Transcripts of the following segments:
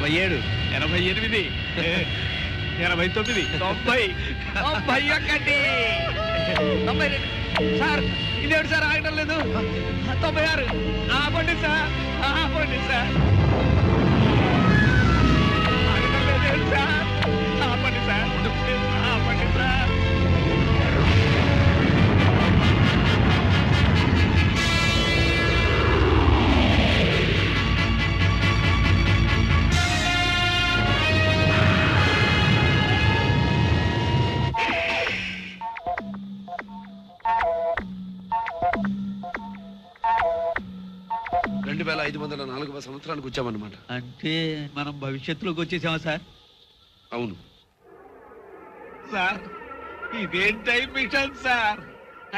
87, 88, 89, 90, 91, 92. Sir ఇదేంటి sir ఆగడం లేదు? 96. ఆపండి సార్, ఆపండి సార్. ఆగడం లేదు సార్, ఆపండి సార్, ఆపండి సార్. సంవత్సరానికి వచ్చామన్నమాట. అంటే మనం భవిష్యత్తులోకి వచ్చేసామా సార్? అవును సార్, ఇదేం టైం మిషన్ సార్.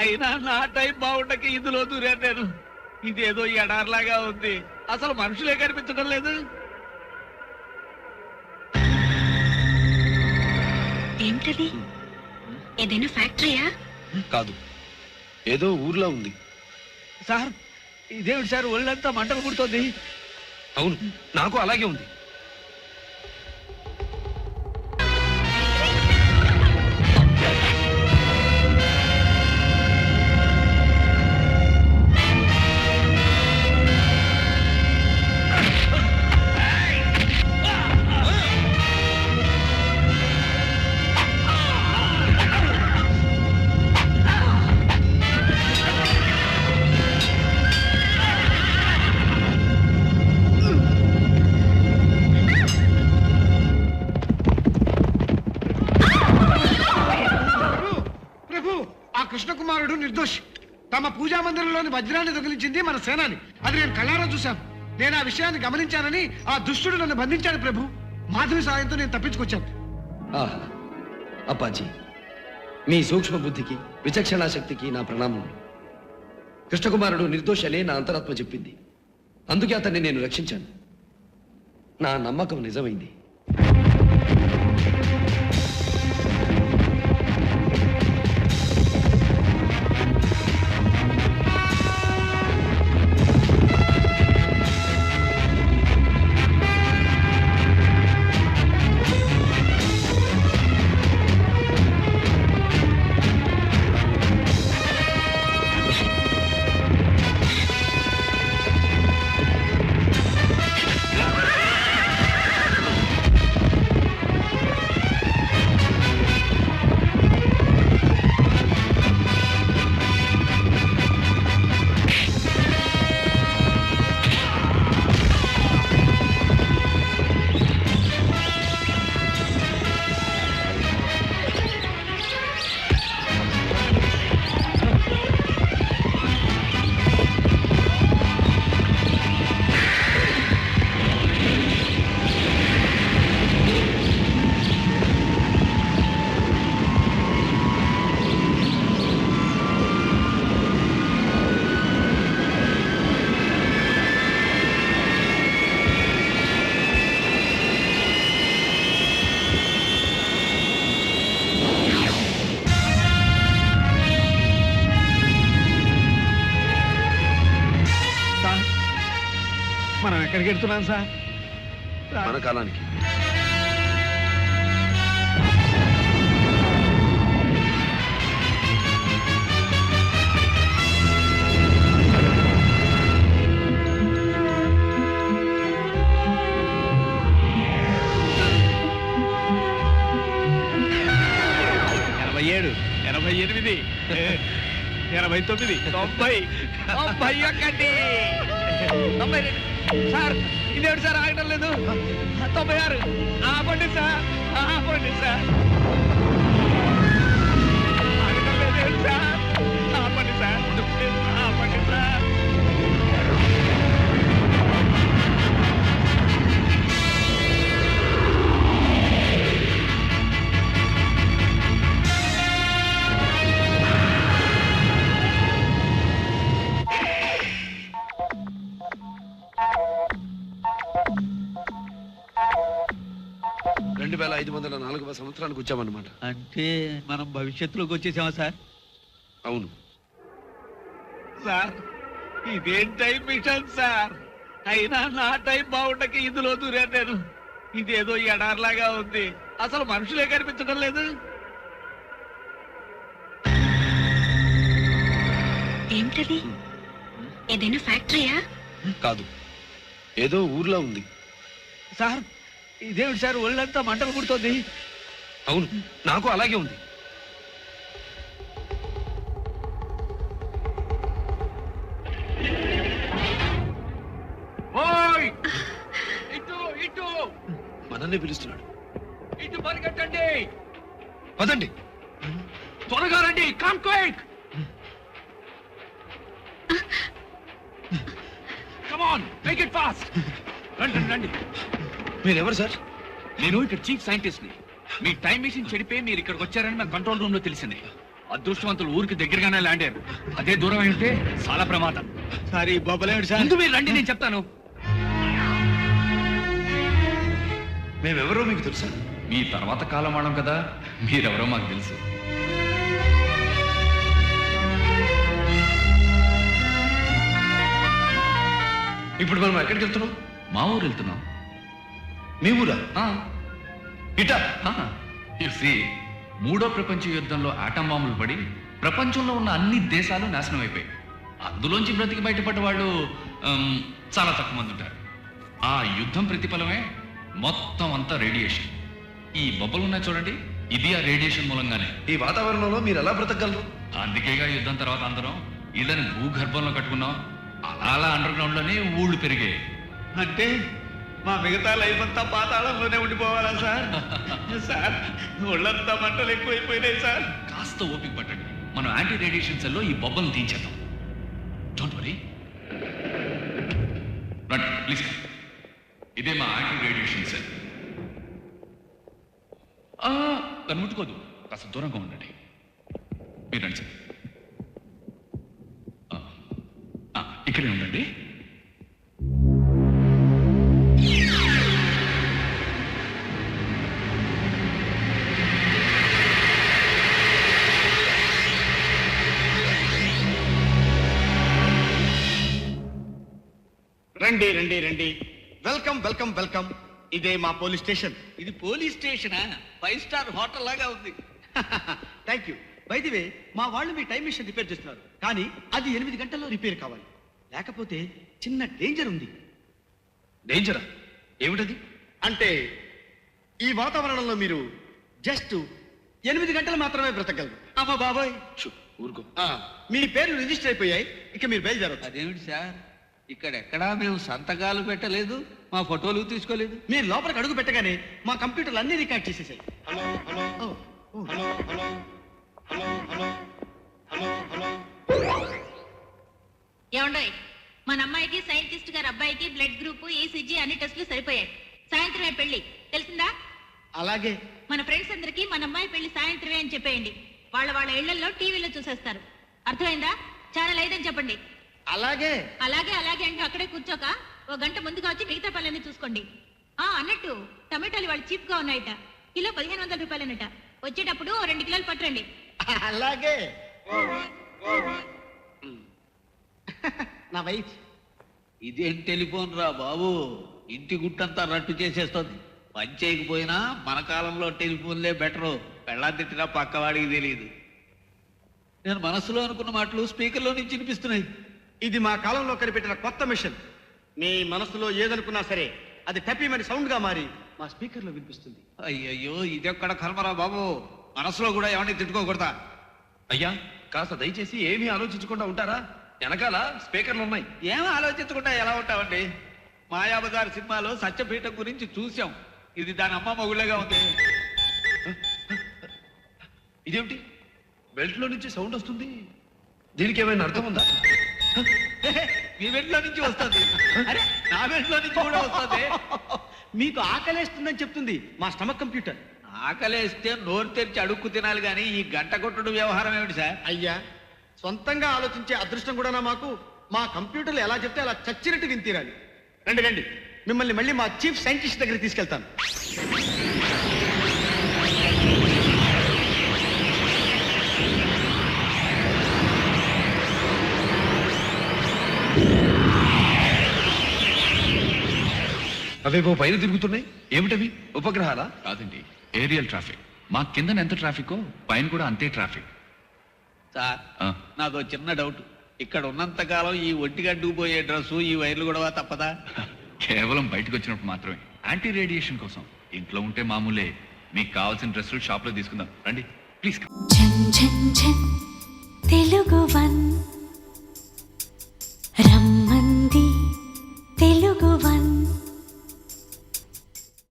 అయినా నా టైం బాగుండక ఇందులో దూరాను నేను. ఇదేదో ఎడార్లాగా ఉంది, అసలు మనుషులే కనిపించడం లేదు. ఏంటది? ఏదైనా ఫ్యాక్టరీయా? కాదు, ఏదో ఊర్లో ఉంది. సార్ ఇదేమిటి సార్, ఒళ్ళంతా మంటలు పుడుతోంది. అవును, నాకు అలాగే ఉంది. కృష్ణకుమారుడు నిర్దోషి. తమ పూజా మందిరంలోని వజ్రాన్ని దొంగిలించింది మన సేనాని. అది నేను కళ్ళారా చూశాను. నేను ఆ విషయాన్ని గమనించానని ఆ దుష్టుడు నన్ను బంధించాడు ప్రభు. మాధవి సాయంతో నేను తప్పించుకొచ్చాను. అప్పాజీ, మీ సూక్ష్మ బుద్ధికి విచక్షణా శక్తికి నా ప్రణామం. కృష్ణకుమారుడు నిర్దోషి అనే నా అంతరాత్మ చెప్పింది. అందుకే అతన్ని నేను రక్షించాను. నా నమ్మకం నిజమైంది. మనం ఎక్కడికి వెళ్తున్నాం సార్? మన కాలానికి. ఏడు 88, 89, 90, 91, 92. సార్ ఇదేంటి సార్ ఆగడం లేదు? 96. ఆపండి సార్, ఆపండి సార్. ఆగడం లేదు సార్, ఆపండి సార్, ఆపండి సార్. సంవత్సరానికి వచ్చామన్నమాట. అంటే మనం భవిష్యత్తులోకి వచ్చేసామా సార్? అవును సార్, ఇదేం టైం మిషన్ సార్. అయినా నా టైం బాగుండక ఇందులో దూరాను నేను. ఇదేదో ఎడార్లాగా ఉంది, అసలు మనుషులే కనిపించడం లేదు. ఏంటది? ఏదైనా ఫ్యాక్టరీయా? కాదు, ఏదో ఊర్లో ఉంది. సార్ ఇదేమిటి సార్, ఒళ్ళంతా మంటలు పుడుతోంది. అవును, నాకు అలాగే ఉంది. ఓయ్ ఇటు ఇటు మనల్ని పిలుస్తున్నాడు. ఇటు పరిగెట్టండి, పదండి. త్వరగా రండి, come quick. Come on, make it fast. రండి రండి. మీరెవరు సార్? నేను ఇక్కడ చీఫ్ సైంటిస్ట్ ని. మీ టైం మిషన్ చెడిపోయి మీరు ఇక్కడికి వచ్చారని నా కంట్రోల్ రూమ్ లో తెలిసింది. అదృష్టవంతులు ఊరికి దగ్గరగానే ల్యాండ్ అయ్యారు. అదే దూరం అయితే చాలా ప్రమాదం. సారీ బాబలేడు సార్. ముందు మీరు రండి, నేను చెప్తాను. మేమెవరో మీకు తెలుసా? మీ తర్వాత కాలం వాడడం కదా, మీరెవరో మాకు తెలుసు. ఇప్పుడు మనం ఎక్కడికి వెళ్తున్నాం? మా ఊరు వెళ్తున్నాం. మీ ఊరా? ఇటా? చూసి మూడో ప్రపంచ యుద్ధంలో ఆటం బాంబులు పడి ప్రపంచంలో ఉన్న అన్ని దేశాలు నాశనం అయిపోయాయి. అందులోంచి బ్రతికి బయటపడ్డ వాళ్ళు చాలా తక్కువ మంది ఉంటారు. ఆ యుద్ధం ప్రతిఫలమే మొత్తం అంతా రేడియేషన్. ఈ బొబ్బలు ఉన్నాయి చూడండి, ఇది ఆ రేడియేషన్ మూలంగానే. ఈ వాతావరణంలో మీరు ఎలా బ్రతకగలరు? అందుకేగా యుద్ధం తర్వాత అందరం ఇళ్ళని భూగర్భంలో కట్టుకున్నాం. అలా అండర్ గ్రౌండ్ లోనే ఊళ్ళు పెరిగాయి. అంటే మా మిగతా లైఫ్ అంతా పాతాళంలోనే ఉండిపోవాలా సార్? సార్ ఒళ్ళంతా మంటలు ఎక్కువైపోయినాయి సార్. కాస్త ఓపిక పట్టండి, మనం యాంటీ రేడియేషన్ సెల్లో ఈ బొబ్బలను తీయించేద్దాం. డోంట్ వరీ, రండి ప్లీజ్. ఇదే మా యాంటీ రేడియేషన్ సెల్. దాన్ని ముట్టుకోదు, కాస్త దూరంగా ఉండండి. మీరు రండి సార్. ఇక్కడే ఉండండి. రండి రండి రండి, వెల్కమ్ వెల్కమ్ వెల్కమ్. ఇదే మా పోలీస్ స్టేషన్. ఇది పోలీస్ స్టేషనా? 5 స్టార్ హోటల్ లాగా ఉంది. Thank you. By the way, మా వాళ్ళు మీ టైం మిషన్ రిపేర్ చేస్తున్నారు, కానీ అది 8 గంటల్లో రిపేర్ కావాలి. లేకపోతే చిన్న డేంజర్ ఉంది. డేంజరా? ఏమిటది? అంటే ఈ వాతావరణంలో మీరు జస్ట్ 8 గంటలు మాత్రమే బ్రతకగలరు. అమ్మ బాబాయ్, ఊరుకో. మీ పేర్లు రిజిస్టర్ అయిపోయాయి, ఇక మీరు బయలుదేరవచ్చు. అదేమిటి సార్, ఇక్కడెక్కడా మేము సంతకాలు పెట్టలేదు, మా ఫోటోలు తీసుకోలేదు. మీరు లోపలికి అడుగు పెట్టగానే మా కంప్యూటర్లు అన్ని రికార్డ్ చేసేసాయి. ఏమండోయ్, మన అమ్మాయికి సైంటిస్ట్ గారి అబ్బాయికి బ్లడ్ గ్రూప్, ఈసీజీ అన్ని టెస్టులు సరిపోయాయి. సాయంత్రమే పెళ్లి, తెలిసిందా? అలాగే. మన ఫ్రెండ్స్ అందరికి మన అమ్మాయి పెళ్లి సాయంత్రమే అని చెప్పేయండి. వాళ్ళ ఇళ్లలో టీవీలో చూసేస్తారు. అర్థమైందా? ఛానల్ 5 అని చెప్పండి. అలాగే అలాగే అలాగే అంటే అక్కడే కూర్చోక 1 గంట ముందుగా వచ్చి మిగతా పనులన్నీ చూసుకోండి. అన్నట్టు టమాటాలు వాళ్ళు చీప్ గా ఉన్నాయట. కిలో 1500 రూపాయలనట. వచ్చేటప్పుడు 2 కిలోలు పట్టండి. అలాగే. నా వైఫ్. ఇదేం టెలిఫోన్ రా బాబు, ఇంటి గుట్టంతా రట్టు చేసేస్తుంది. పని చేయకపోయినా మన కాలంలో టెలిఫోన్లే బెటరు. పెళ్ళాం తిట్టినా పక్కవాడికి తెలియదు. నేను మనసులో అనుకున్న మాటలు స్పీకర్లో నుంచి వినిపిస్తున్నాయి. ఇది మా కాలంలో కనిపెట్టిన కొత్త మిషన్. మీ మనసులో ఏదనుకున్నా సరే అది టపీమని సౌండ్ గా మారి మా స్పీకర్ లో వినిపిస్తుంది. అయ్యయ్యో, ఇదెక్కడ కర్మరా బాబు, మనసులో కూడా ఎవరిని తిట్టుకోకూడదా? అయ్యా, కాస్త దయచేసి ఏమీ ఆలోచించకుండా ఉంటారా? వెనకాల స్పీకర్లు ఉన్నాయి. ఏం ఆలోచించకుండా ఎలా ఉంటామండి? మాయాబజార్ సినిమాలో సత్యపీఠం గురించి చూసాం. ఇది దాని అమ్మ మొగుళ్ళగా ఉంది. ఇదేమిటి, బెల్ట్ లో నుంచి సౌండ్ వస్తుంది? దీనికి ఏమైనా అర్థం ఉందా? మీ వెంట్లో నుంచి వస్తుంది. అరే, నా వెంట్లో నుంచి కూడా వస్తుంది. మీకు ఆకలేస్తుందని చెప్తుంది మా స్టమక్ కంప్యూటర్. ఆకలేస్తే నోరు తెరిచి అడుక్కు తినాలి కానీ ఈ గంట కొట్టుడు వ్యవహారం ఏమిటి సార్? అయ్యా, సొంతంగా ఆలోచించే అదృష్టం కూడా మాకు. మా కంప్యూటర్లు ఎలా చెప్తే అలా చచ్చినట్టు విని తీరాలి. రండి రండి, మిమ్మల్ని మళ్ళీ మా చీఫ్ సైంటిస్ట్ దగ్గర తీసుకెళ్తాను. అవేవో పైన తిరుగుతున్నాయి ఏమిటవి ఉపగ్రహాలా? కాదండి, ఏరియల్ ట్రాఫిక్. మా కిందన ఎంత ట్రాఫికో పైన కూడా అంతే ట్రాఫిక్. సార్ ఆ, నాదో చిన్న డౌట్. ఇక్కడ ఉన్నంత కాలం ఈ ఒంటిగడ్డు పోయే డ్రెస్సు ఈ వైర్లు కూడా తప్పదా? కేవలం బయటకు వచ్చినప్పుడు మాత్రమే, యాంటీ రేడియేషన్ కోసం. ఇంట్లో ఉంటే మామూలే. మీకు కావాల్సిన డ్రెస్సులు షాప్లో తీసుకుందాం రండి ప్లీజ్. ఝన్ ఝన్ ఝన్ తెలుగు